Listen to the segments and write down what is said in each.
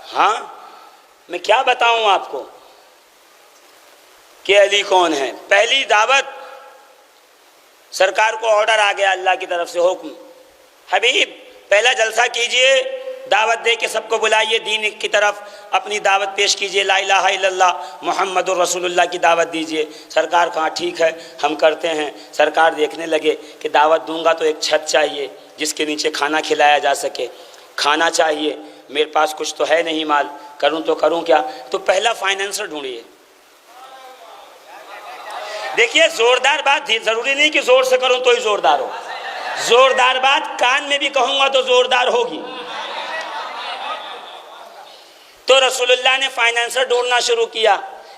हाँ, मैं क्या बताऊं आपको कि अली कौन है। पहली दावत, सरकार को ऑर्डर आ गया अल्लाह की तरफ से, हुक्म, हबीब पहला जलसा कीजिए, दावत दे के सबको बुलाइए, दीन की तरफ अपनी दावत पेश कीजिए, ला इलाहा इल्लल्लाह मुहम्मदुर रसूलुल्लाह की दावत दीजिए। सरकार कहा ठीक है हम करते हैं। सरकार देखने लगे कि दावत दूंगा तो एक छत चाहिए जिसके नीचे खाना खिलाया जा सके, खाना चाहिए, मेरे पास कुछ तो है नहीं माल, करूं तो करूं क्या। तो पहला फाइनेंसर ढूंढिए। देखिए जोरदार बात, जरूरी नहीं कि जोर से करूं तो ही जोरदार हो, जोरदार बात कान में भी कहूंगा तो जोरदार होगी। तो रसूलुल्लाह ने फाइनेंसर ढूंढना शुरू किया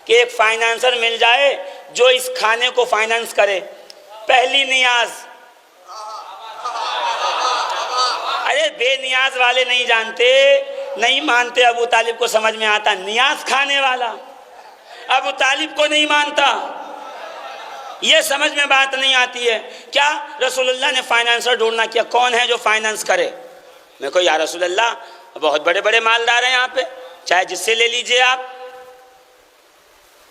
कि एक फाइनेंसर मिल जाए जो इस खाने को फाइनेंस करे। पहली नियाज, अरे बेनियाज वाले नहीं जानते, नहीं मानते, अबू तालिब को समझ में आता, नियाज खाने वाला अबू तालिब को नहीं मानता, ये समझ में बात नहीं आती है। क्या रसूलुल्लाह ने फाइनेंसर ढूंढना किया, कौन है जो फाइनेंस करे। मैं को या रसूलुल्लाह बहुत बड़े बड़े मालदार हैं यहाँ पे, चाहे जिससे ले लीजिए आप,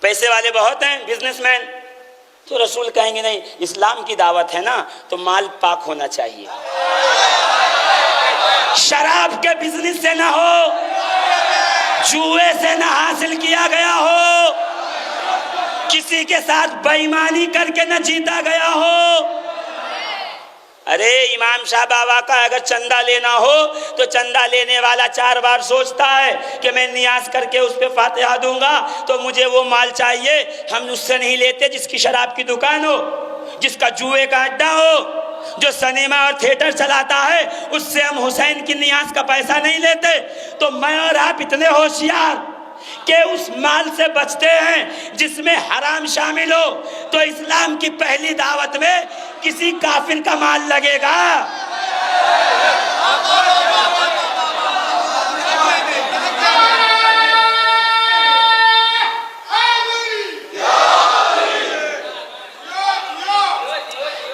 पैसे वाले बहुत हैं, बिजनेसमैन। तो रसूल कहेंगे नहीं, इस्लाम की दावत है ना तो माल पाक होना चाहिए, शराब के बिजनेस से ना हो, जुए से ना हासिल किया गया हो, किसी के साथ बेईमानी करके न जीता गया हो। अरे इमाम शाह बाबा का अगर चंदा लेना हो तो चंदा लेने वाला 4 बार सोचता है कि मैं नियाज करके उस पे फातिहा दूंगा तो मुझे वो माल चाहिए। हम उससे नहीं लेते जिसकी शराब की दुकान हो, जिसका जुए का अड्डा हो, जो सिनेमा और थिएटर चलाता है, उससे हम हुसैन की नियाज का पैसा नहीं लेते। तो मैं और आप इतने होशियार कि उस माल से बचते हैं जिसमें हराम शामिल हो। तो इस्लाम की पहली दावत में किसी काफिर का माल लगेगा।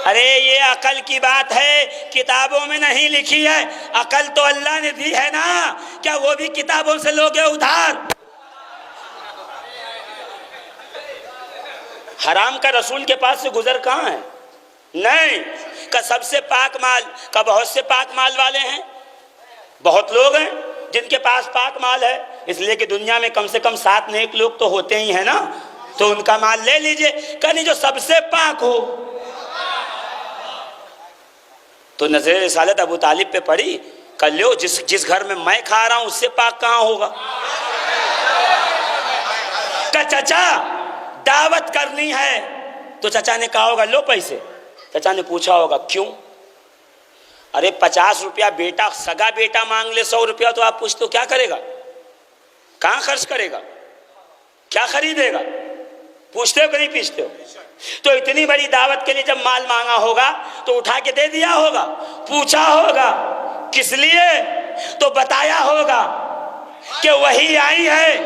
अरे ये अकल की बात है, किताबों में नहीं लिखी है, अकल तो अल्लाह ने दी है ना, क्या वो भी किताबों से लोगे उधार। हराम का रसूल के पास से गुजर कहाँ है, नहीं का सबसे पाक माल का, बहुत से पाक माल वाले हैं, बहुत लोग हैं जिनके पास पाक माल है, इसलिए कि दुनिया में कम से कम 7 नेक लोग तो होते ही हैं ना, तो उनका माल ले लीजिए। कहीं जो सबसे पाक हो। तो नजर रिसालत अबू तालिब पे पड़ी, कर लो, जिस घर में मैं खा रहा हूं उससे पाक कहाँ होगा। का चाचा दावत करनी है, तो चाचा ने कहा होगा लो पैसे। चाचा ने पूछा होगा क्यों। अरे 50 रुपया बेटा, सगा बेटा मांग ले 100 रुपया तो आप पूछते हो क्या करेगा, कहाँ खर्च करेगा, क्या खरीदेगा, पूछते हो कि नहीं पूछते हो। तो इतनी बड़ी दावत के लिए जब माल मांगा होगा तो उठा के दे दिया होगा, पूछा होगा किस लिए, तो बताया होगा कि वही आई है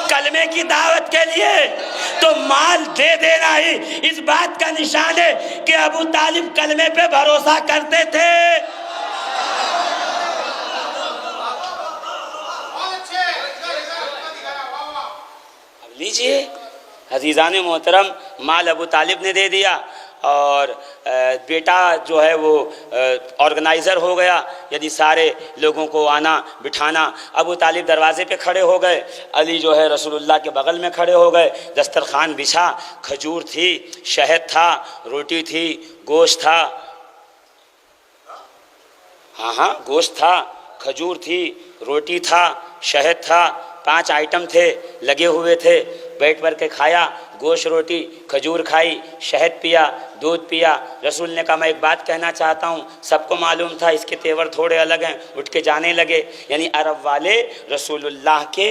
कलमे की दावत के लिए, तो माल दे देना ही इस बात का निशान है कि अबू तालिब कलमे पे भरोसा करते थे। अब लीजिए अजीज़ान मोहतरम, माल अबू तालिब ने दे दिया और बेटा जो है वो ऑर्गेनाइज़र हो गया, यदि सारे लोगों को आना बिठाना। अबू तालिब दरवाजे पे खड़े हो गए, अली जो है रसूलुल्लाह के बगल में खड़े हो गए, दस्तरखान बिछा, खजूर थी, शहद था, रोटी थी, गोश्त था, हाँ गोश्त था, खजूर थी, रोटी था, शहद था, 5 आइटम थे, लगे हुए थे। बैठ कर के खाया, गोश्त रोटी खजूर खाई, शहद पिया, दूध पिया। रसूल ने कहा मैं एक बात कहना चाहता हूँ, सबको मालूम था इसके तेवर थोड़े अलग हैं, उठ के जाने लगे। यानी अरब वाले रसूलुल्लाह के,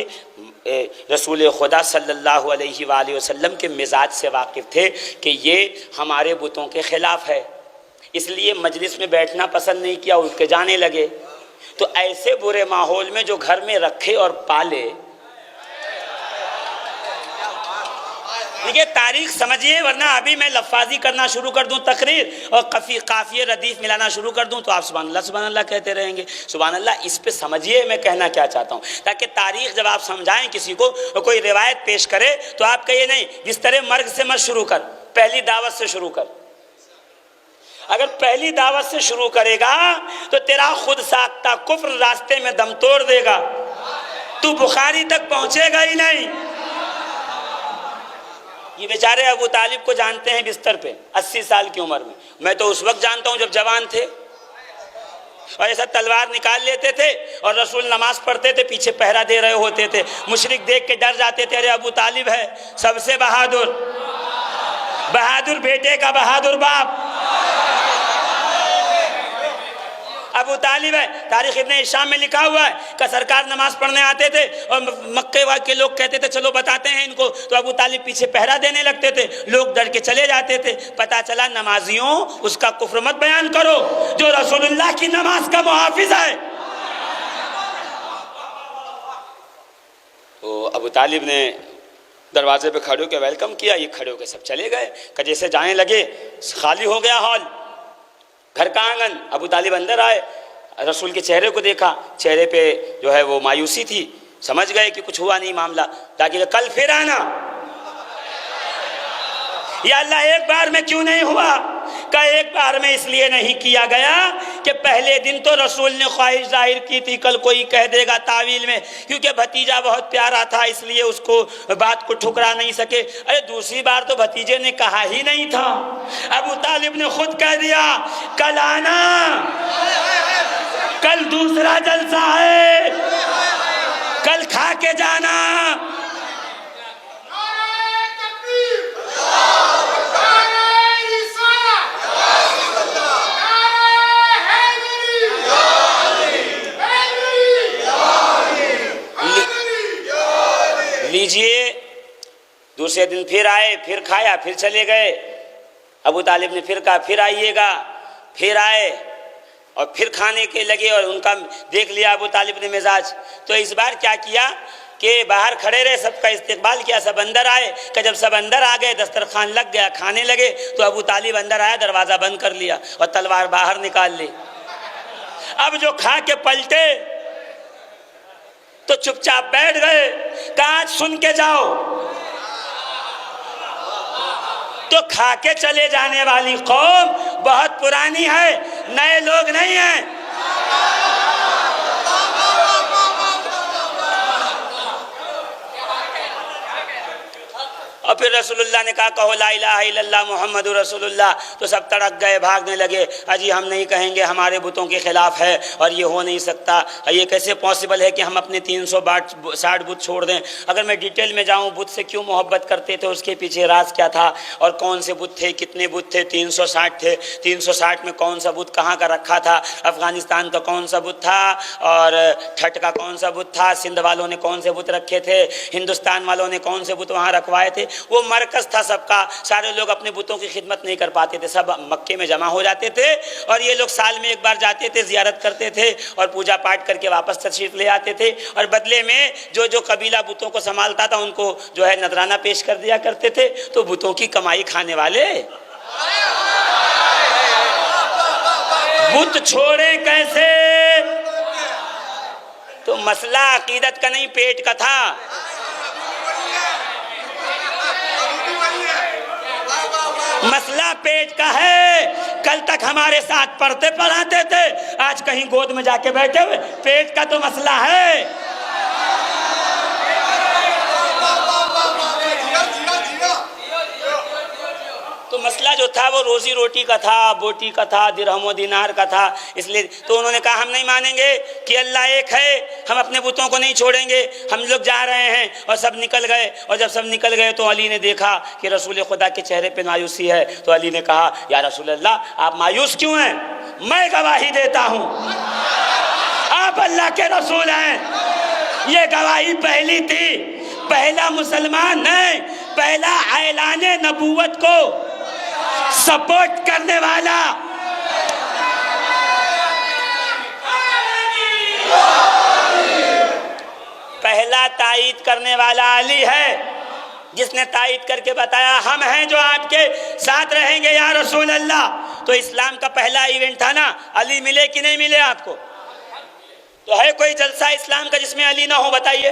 रसूल खुदा सल्लल्लाहु अलैहि वसल्लम के मिजाज से वाकिफ़ थे कि ये हमारे बुतों के ख़िलाफ़ है, इसलिए मजलिस में बैठना पसंद नहीं किया, उठ के जाने लगे। तो ऐसे बुरे माहौल में जो घर में रखे और पाले, देखिए तारीख समझिए, वरना अभी मैं लफ्फाजी करना शुरू कर दूं तकरीर और काफिये रदीफ मिलाना शुरू कर दूं तो आप सुभान अल्लाह कहते रहेंगे। सुभान अल्लाह, इस पे समझिए मैं कहना क्या चाहता हूं, ताकि तारीख जब आप समझाएं किसी को, कोई रिवायत पेश करे तो आप कहिए नहीं जिस तरह मर्ग से मत शुरू कर, पहली दावत से शुरू कर। अगर पहली दावत से शुरू करेगा तो तेरा खुद साख्ता कुफ्र रास्ते में दम तोड़ देगा, तू बुखारी तक पहुंचेगा ही नहीं। ये बेचारे अबू तालिब को जानते हैं बिस्तर पे 80 साल की उम्र में, मैं तो उस वक्त जानता हूं जब जवान थे, और ऐसा तलवार निकाल लेते थे और रसूल नमाज पढ़ते थे, पीछे पहरा दे रहे होते थे, मुशरिक देख के डर जाते थे, अरे अबू तालिब है सबसे बहादुर, बहादुर बेटे का बहादुर बाप अबू तालिब है। तारीख इब्ने हिशाम में लिखा हुआ है कि सरकार नमाज पढ़ने आते थे और मक्के के लोग कहते थे चलो बताते हैं इनको, तो अबू तालिब पीछे पहरा देने लगते थे, लोग डर के चले जाते थे। पता चला नमाजियों उसका कुफ्र मत बयान करो जो रसूलुल्लाह की नमाज का मुहाफिज है। तो अबू तालिब ने दरवाजे पे खड़े होकर वेलकम किया, ये खड़े होकर सब चले गए। जैसे जाने लगे खाली हो गया हॉल, घर का आंगन। अबू तालिब अंदर आए, रसूल के चेहरे को देखा, चेहरे पे जो है वो मायूसी थी, समझ गए कि कुछ हुआ नहीं मामला, ताकि कल फिर आना। या अल्लाह एक बार में क्यों नहीं हुआ? का एक बार में इसलिए नहीं किया गया कि पहले दिन तो रसूल ने ख्वाहिश जाहिर की थी, कल कोई कह देगा तावील में, क्योंकि भतीजा बहुत प्यारा था इसलिए उसको बात को ठुकरा नहीं सके। अरे दूसरी बार तो भतीजे ने कहा ही नहीं था, अबू तालिब ने खुद कह दिया कल आना, कल दूसरा जलसा है, कल खा के जाना। लीजिए, दूसरे दिन फिर आए, फिर खाया, फिर चले गए। अबू तालिब ने फिर कहा फिर आइएगा, फिर आए और फिर खाने के लगे, और उनका देख लिया अबू तालिब ने मिजाज। तो इस बार क्या किया कि बाहर खड़े रहे, सबका इस्तकबाल किया, सब अंदर आए। कि जब सब अंदर आ गए, दस्तरखान लग गया, खाने लगे, तो अबू तालिब अंदर आया, दरवाज़ा बंद कर लिया और तलवार बाहर निकाल ली। अब जो खा के पलटे तो चुपचाप बैठ गए, कहा आज सुन के जाओ। तो खा के चले जाने वाली कौम बहुत पुरानी है, नए लोग नहीं हैं। और फिर रसूलुल्लाह ने कहा कहो ला इलाहा इल्लल्लाह मुहम्मदुर रसूलुल्लाह, तो सब तड़क गए, भागने लगे। अजी हम नहीं कहेंगे, हमारे बुतों के खिलाफ है और ये हो नहीं सकता, ये कैसे पॉसिबल है कि हम अपने 360 बुत छोड़ दें। अगर मैं डिटेल में जाऊं, बुत से क्यों मोहब्बत करते थे, उसके पीछे राज क्या था और कौन से बुत थे, कितने बुत थे? 360 थे। 360 में कौन सा बुत कहाँ का रखा था, अफगानिस्तान का कौन सा बुत था और ठट का कौन सा बुत था, सिंध वालों ने कौन से बुत रखे थे, हिंदुस्तान वालों ने कौन से बुत वहाँ रखवाए थे। वो मरकज था सबका, सारे लोग अपने बुतों की खिदमत नहीं कर पाते थे, सब मक्के में जमा हो जाते थे और ये लोग साल में एक बार जाते थे, जियारत करते थे और पूजा पाठ करके वापस तशरीफ ले आते थे। और बदले में जो जो कबीला बुतों को संभालता था उनको जो है नजराना पेश कर दिया करते थे। तो बुतों की कमाई खाने वाले बुत छोड़े कैसे? तो मसला अकीदत का नहीं, पेट का था। मसला पेट का है। कल तक हमारे साथ पढ़ते पढ़ाते थे, आज कहीं गोद में जाके बैठे हुए, पेट का तो मसला है। तो मसला जो था वो रोजी रोटी का था, बोटी का था, दिरहम दिनार का था। इसलिए तो उन्होंने कहा हम नहीं मानेंगे कि अल्लाह एक है, हम अपने बुतों को नहीं छोड़ेंगे, हम लोग जा रहे हैं। और सब निकल गए। और जब सब निकल गए तो अली ने देखा कि रसूल खुदा के चेहरे पे मायूसी है। तो अली ने कहा या रसूल अल्लाह आप मायूस क्यों हैं? मैं गवाही देता हूँ आप अल्लाह के रसूल हैं। ये गवाही पहली थी, पहला मुसलमान नहीं, पहला ऐलाने नबूवत को सपोर्ट करने वाला पहला तायीद करने वाला अली है। जिसने तायद करके बताया हम हैं जो आपके साथ रहेंगे या रसूल अल्लाह। तो इस्लाम का पहला इवेंट था ना, अली मिले कि नहीं मिले आपको? तो है कोई जलसा इस्लाम का जिसमें अली ना हो? बताइए।